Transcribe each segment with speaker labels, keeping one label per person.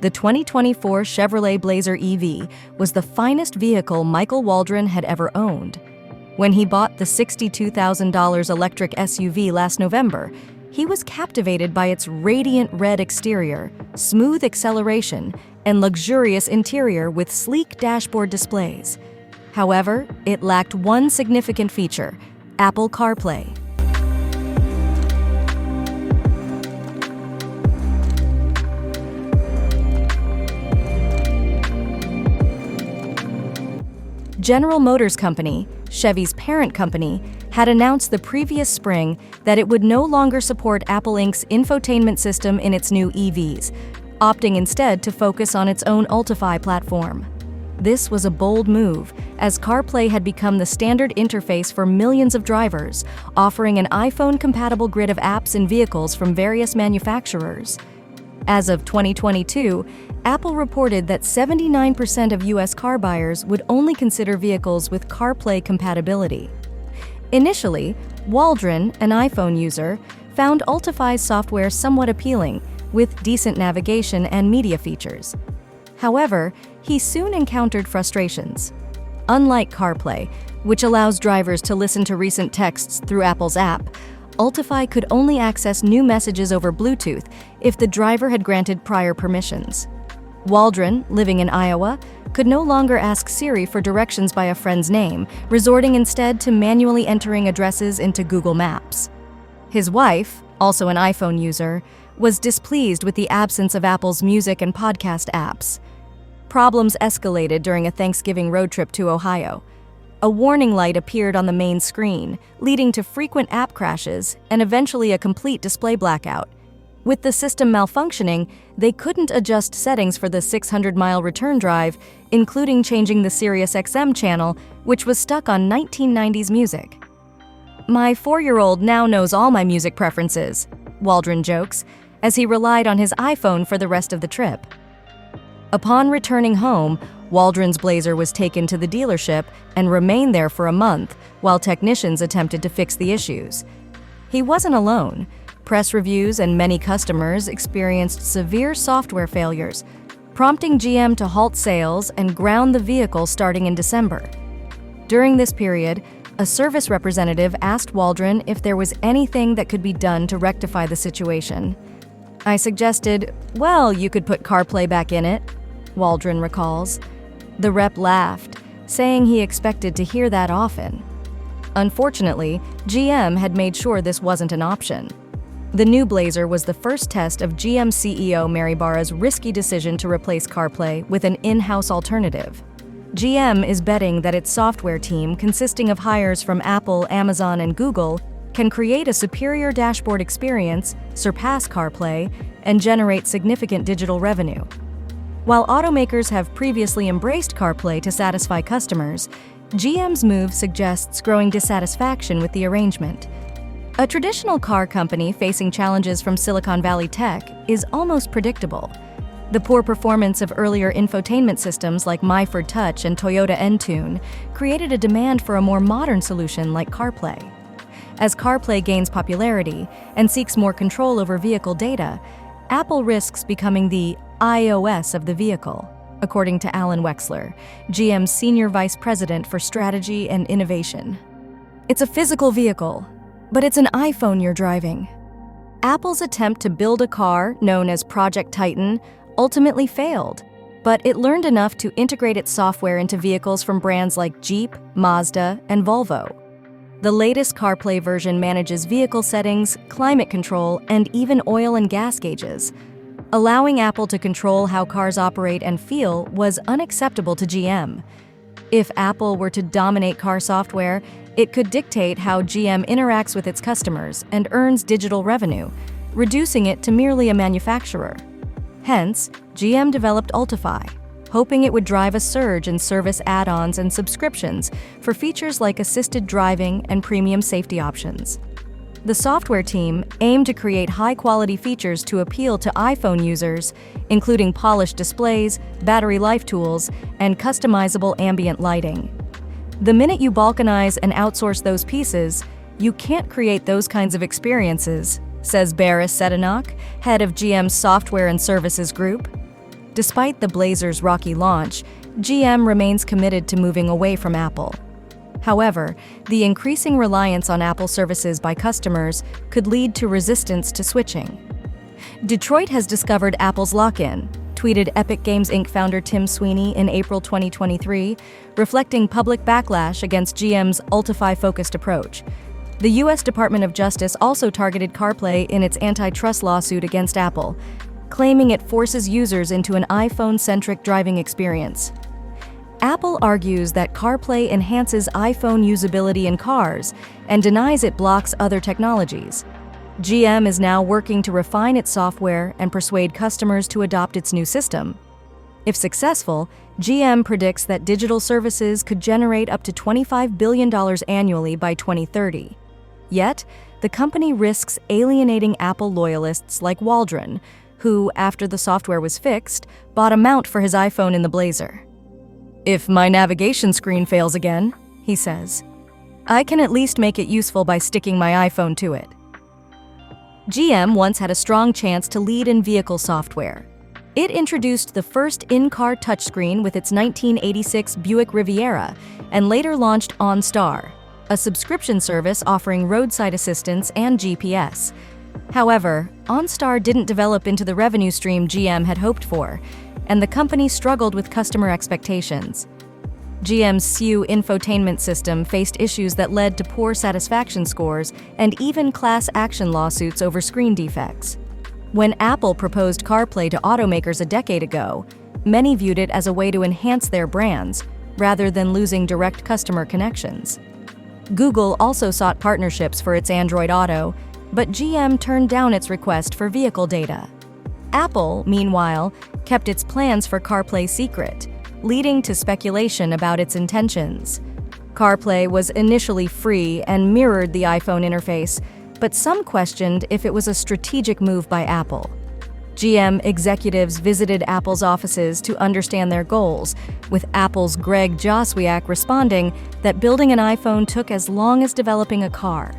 Speaker 1: The 2024 Chevrolet Blazer EV was the finest vehicle Michael Waldron had ever owned. When he bought the $62,000 electric SUV last November, he was captivated by its radiant red exterior, smooth acceleration, and luxurious interior with sleek dashboard displays. However, it lacked one significant feature: Apple Carplay. General Motors Company, Chevy's parent company, had announced the previous spring that it would no longer support Apple Inc.'s infotainment system in its new EVs, opting instead to focus on its own Ultifi platform. This was a bold move, as Carplay had become the standard interface for millions of drivers, offering an iPhone-compatible grid of apps in vehicles from various manufacturers. As of 2022, Apple reported that 79% of U.S. car buyers would only consider vehicles with CarPlay compatibility. Initially, Waldron, an iPhone user, found Ultifi's software somewhat appealing, with decent navigation and media features. However, he soon encountered frustrations. Unlike CarPlay, which allows drivers to listen to recent texts through Apple's app, Ultifi could only access new messages over Bluetooth if the driver had granted prior permissions. Waldron, living in Iowa, could no longer ask Siri for directions by a friend's name, resorting instead to manually entering addresses into Google Maps. His wife, also an iPhone user, was displeased with the absence of Apple's music and podcast apps. Problems escalated during a Thanksgiving road trip to Ohio. A warning light appeared on the main screen, leading to frequent app crashes and eventually a complete display blackout. With the system malfunctioning, they couldn't adjust settings for the 600-mile return drive, including changing the SiriusXM channel, which was stuck on 1990s music. "My 4-year-old now knows all my music preferences," Waldron jokes, as he relied on his iPhone for the rest of the trip. Upon returning home, Waldron's Blazer was taken to the dealership and remained there for a month while technicians attempted to fix the issues. He wasn't alone. Press reviews and many customers experienced severe software failures, prompting GM to halt sales and ground the vehicle starting in December. During this period, a service representative asked Waldron if there was anything that could be done to rectify the situation. "I suggested, well, you could put CarPlay back in it," Waldron recalls. The rep laughed, saying he expected to hear that often. Unfortunately, GM had made sure this wasn't an option. The new Blazer was the first test of GM CEO Mary Barra's risky decision to replace CarPlay with an in-house alternative. GM is betting that its software team, consisting of hires from Apple, Amazon, and Google, can create a superior dashboard experience, surpass CarPlay, and generate significant digital revenue. While automakers have previously embraced CarPlay to satisfy customers, GM's move suggests growing dissatisfaction with the arrangement. A traditional car company facing challenges from Silicon Valley tech is almost predictable. The poor performance of earlier infotainment systems like MyFord Touch and Toyota Entune created a demand for a more modern solution like CarPlay. As CarPlay gains popularity and seeks more control over vehicle data, Apple risks becoming the iOS of the vehicle, according to Alan Wexler, GM's Senior Vice President for Strategy and Innovation. "It's a physical vehicle, but it's an iPhone you're driving." Apple's attempt to build a car, known as Project Titan, ultimately failed, but it learned enough to integrate its software into vehicles from brands like Jeep, Mazda, and Volvo. The latest CarPlay version manages vehicle settings, climate control, and even oil and gas gauges. Allowing Apple to control how cars operate and feel was unacceptable to GM. If Apple were to dominate car software, it could dictate how GM interacts with its customers and earns digital revenue, reducing it to merely a manufacturer. Hence, GM developed Ultifi, hoping it would drive a surge in service add-ons and subscriptions for features like assisted driving and premium safety options. The software team aimed to create high-quality features to appeal to iPhone users, including polished displays, battery life tools, and customizable ambient lighting. The minute you balkanize and outsource those pieces, you can't create those kinds of experiences, says Baris Sedinok, head of GM's Software and Services Group. Despite the Blazer's rocky launch, GM remains committed to moving away from Apple. However, the increasing reliance on Apple services by customers could lead to resistance to switching. Detroit has discovered Apple's lock-in, tweeted Epic Games Inc. founder Tim Sweeney in April 2023, reflecting public backlash against GM's Ultifi-focused approach. The U.S. Department of Justice also targeted Carplay in its antitrust lawsuit against Apple, claiming it forces users into an iPhone-centric driving experience. Apple argues that Carplay enhances iPhone usability in cars and denies it blocks other technologies. GM is now working to refine its software and persuade customers to adopt its new system. If successful, GM predicts that digital services could generate up to $25 billion annually by 2030. Yet, the company risks alienating Apple loyalists like Waldron, who, after the software was fixed, bought a mount for his iPhone in the Blazer. "If my navigation screen fails again," he says, "I can at least make it useful by sticking my iPhone to it." GM once had a strong chance to lead in vehicle software. It introduced the first in-car touchscreen with its 1986 Buick Riviera and later launched OnStar, a subscription service offering roadside assistance and GPS. However, OnStar didn't develop into the revenue stream GM had hoped for, and the company struggled with customer expectations. GM's SU infotainment system faced issues that led to poor satisfaction scores and even class action lawsuits over screen defects. When Apple proposed CarPlay to automakers a decade ago, many viewed it as a way to enhance their brands, rather than losing direct customer connections. Google also sought partnerships for its Android Auto, but GM turned down its request for vehicle data. Apple, meanwhile, kept its plans for CarPlay secret, leading to speculation about its intentions. CarPlay was initially free and mirrored the iPhone interface, but some questioned if it was a strategic move by Apple. GM executives visited Apple's offices to understand their goals, with Apple's Greg Joswiak responding that building an iPhone took as long as developing a car.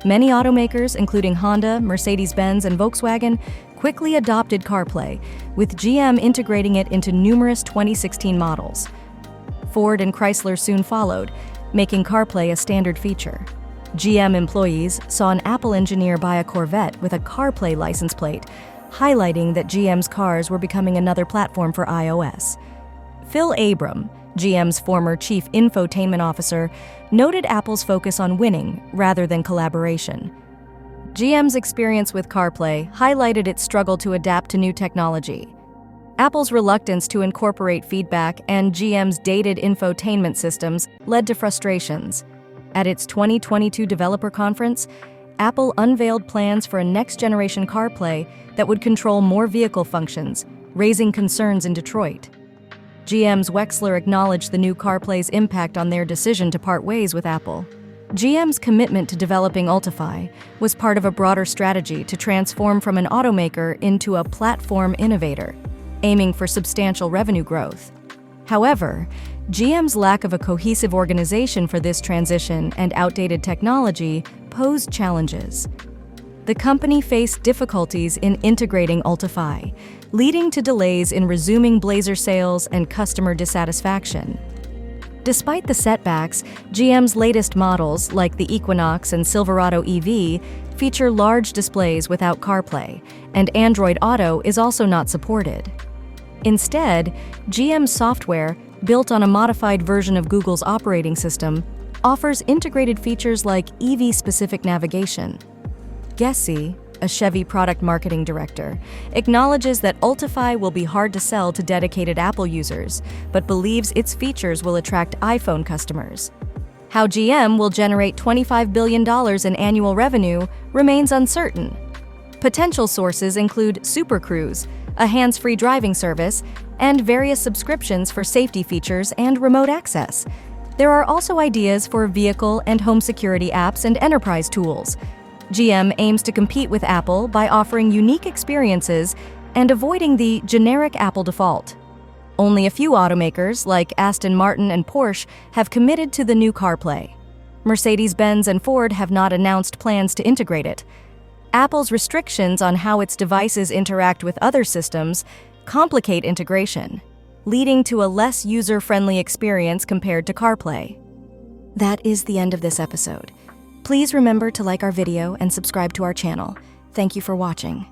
Speaker 1: Many automakers, including Honda, Mercedes-Benz, and Volkswagen, quickly adopted CarPlay, with GM integrating it into numerous 2016 models. Ford and Chrysler soon followed, making CarPlay a standard feature. GM employees saw an Apple engineer buy a Corvette with a CarPlay license plate, highlighting that GM's cars were becoming another platform for iOS. Phil Abram, GM's former chief infotainment officer, noted Apple's focus on winning rather than collaboration. GM's experience with CarPlay highlighted its struggle to adapt to new technology. Apple's reluctance to incorporate feedback and GM's dated infotainment systems led to frustrations. At its 2022 developer conference, Apple unveiled plans for a next-generation CarPlay that would control more vehicle functions, raising concerns in Detroit. GM's Wexler acknowledged the new CarPlay's impact on their decision to part ways with Apple. GM's commitment to developing Ultifi was part of a broader strategy to transform from an automaker into a platform innovator, aiming for substantial revenue growth. However, GM's lack of a cohesive organization for this transition and outdated technology posed challenges. The company faced difficulties in integrating Ultifi, leading to delays in resuming Blazer sales and customer dissatisfaction. Despite the setbacks, GM's latest models, like the Equinox and Silverado EV, feature large displays without CarPlay, and Android Auto is also not supported. Instead, GM's software, built on a modified version of Google's operating system, offers integrated features like EV-specific navigation. Gessie, a Chevy product marketing director, acknowledges that Ultifi will be hard to sell to dedicated Apple users, but believes its features will attract iPhone customers. How GM will generate $25 billion in annual revenue remains uncertain. Potential sources include Super Cruise, a hands-free driving service, and various subscriptions for safety features and remote access. There are also ideas for vehicle and home security apps and enterprise tools. GM aims to compete with Apple by offering unique experiences and avoiding the generic Apple default. Only a few automakers, like Aston Martin and Porsche, have committed to the new CarPlay. Mercedes-Benz and Ford have not announced plans to integrate it. Apple's restrictions on how its devices interact with other systems complicate integration, leading to a less user-friendly experience compared to Carplay. That is the end of this episode. Please remember to like our video and subscribe to our channel. Thank you for watching.